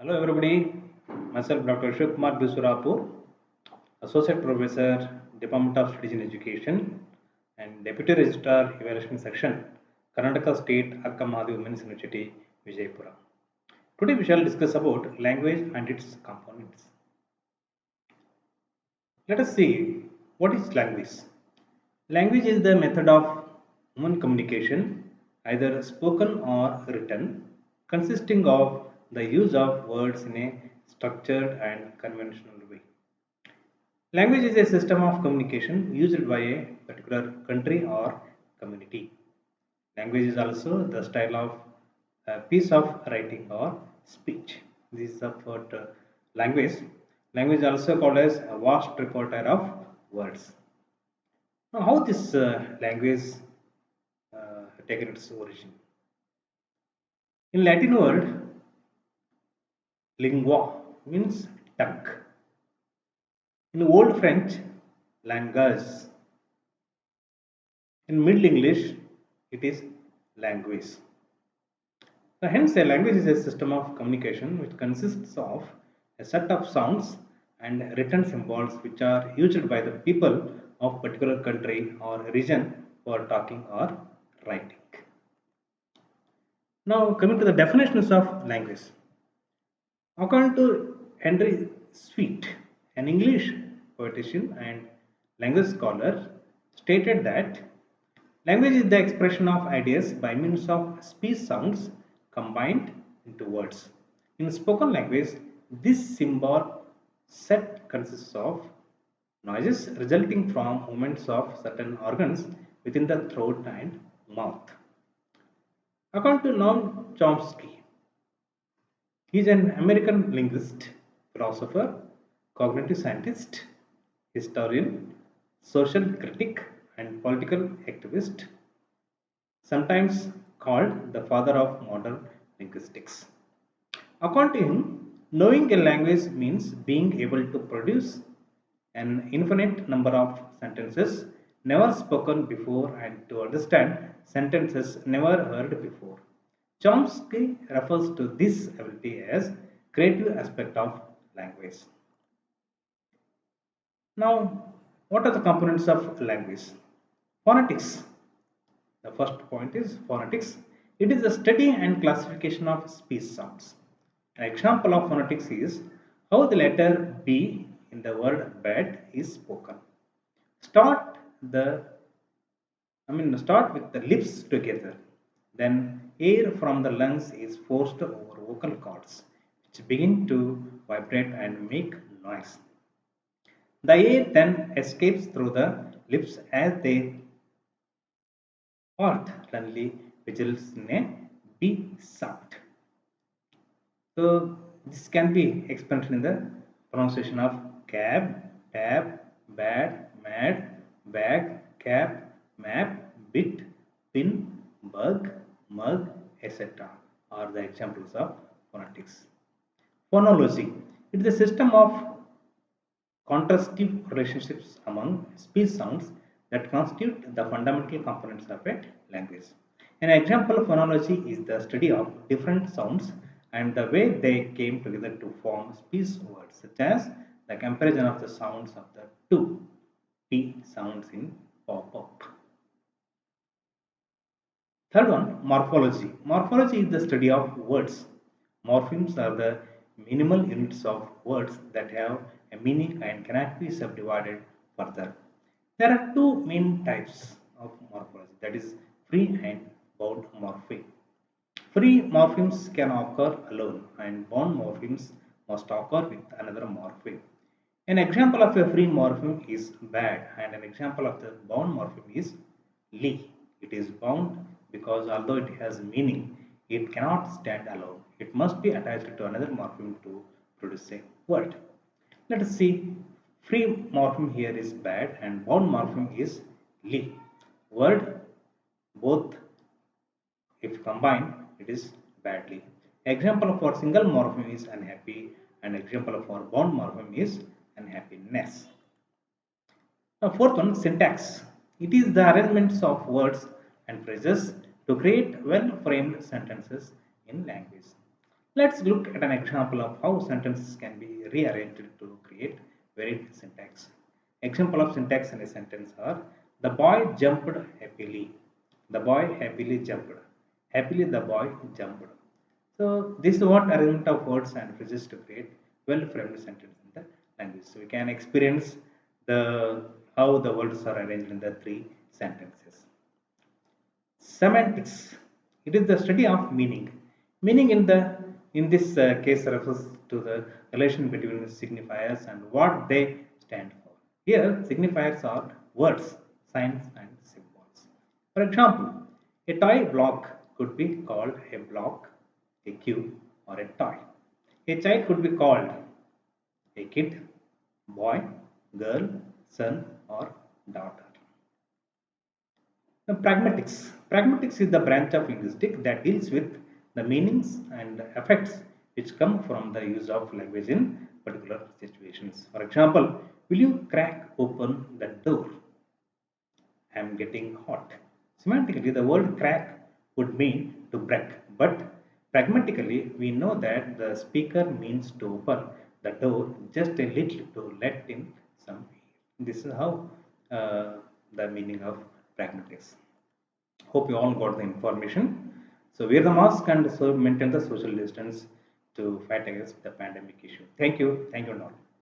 Hello everybody, myself Dr. Shivkumar Bisurapu, Associate Professor, Department of Studies in Education and Deputy Registrar Evaluation Section, Karnataka State Akka Mahadeva Women's University, Vijaypura. Today we shall discuss about language and its components. Let us see what is language. Language is the method of human communication, either spoken or written, consisting of the use of words in a structured and conventional way. Language is a system of communication used by a particular country or community. Language is also the style of a piece of writing or speech. This is about language. Language is also called as a vast repertoire of words. Now, how this language taken its origin? In Latin word, lingua means tongue. In Old French, langage. In Middle English, it is language. So hence, a language is a system of communication which consists of a set of sounds and written symbols which are used by the people of particular country or region for talking or writing. Now, coming to the definitions of language. According to Henry Sweet, an English poetician and language scholar, stated that language is the expression of ideas by means of speech sounds combined into words. In spoken language, this symbol set consists of noises resulting from movements of certain organs within the throat and mouth. According to Noam Chomsky, he is an American linguist, philosopher, cognitive scientist, historian, social critic, and political activist, sometimes called the father of modern linguistics. According to him, knowing a language means being able to produce an infinite number of sentences never spoken before and to understand sentences never heard before. Chomsky refers to this ability as creative aspect of language. Now, what are the components of language? Phonetics. The first point is phonetics. It is the study and classification of speech sounds. An example of phonetics is how the letter B in the word bed is spoken. Start the start with the lips together. Then air from the lungs is forced over vocal cords, which begin to vibrate and make noise. The air then escapes through the lips as they part suddenly results in a B sound. So this can be explained in the pronunciation of cab, tab, bad, mad, bag, cap, map, bit, pin, bug, mug, etc. are the examples of phonetics. Phonology. It is a system of contrastive relationships among speech sounds that constitute the fundamental components of a language. An example of phonology is the study of different sounds and the way they came together to form speech words, such as the comparison of the sounds of the two P sounds in pop up. Third one, morphology. Morphology is the study of words. Morphemes are the minimal units of words that have a meaning and cannot be subdivided further. There are two main types of morphology, that is free and bound morpheme. Free morphemes can occur alone and bound morphemes must occur with another morpheme. An example of a free morpheme is bad and an example of the bound morpheme is lee. It is bound because although it has meaning, it cannot stand alone. It must be attached to another morpheme to produce a word. Let us see. Free morpheme here is bad and bound morpheme is lee. Word both if combined it is badly. Example for single morpheme is unhappy and example for bound morpheme is unhappiness. Now fourth one, syntax. It is the arrangements of words and phrases to create well framed sentences in language. Let's look at an example of how sentences can be rearranged to create varied syntax. Example of syntax in a sentence are: the boy jumped happily. The boy happily jumped. Happily the boy jumped. So this is what arrangement of words and phrases to create well-framed sentence in the language. So we can experience the how the words are arranged in the three sentences. Semantics. It is the study of meaning. Meaning in this case refers to the relation between signifiers and what they stand for. Here, signifiers are words, signs, and symbols. For example, a toy block could be called a block, a cube, or a toy. A child could be called a kid, boy, girl, son, or daughter. Now, pragmatics. Pragmatics is the branch of linguistics that deals with the meanings and effects which come from the use of language in particular situations. For example, will you crack open the door? I am getting hot. Semantically, the word crack would mean to break, but pragmatically, we know that the speaker means to open the door just a little to let in some air. This is how the meaning of pragmatics. Hope you all got the information. So wear the mask and so maintain the social distance to fight against the pandemic issue. Thank you. Thank you, all.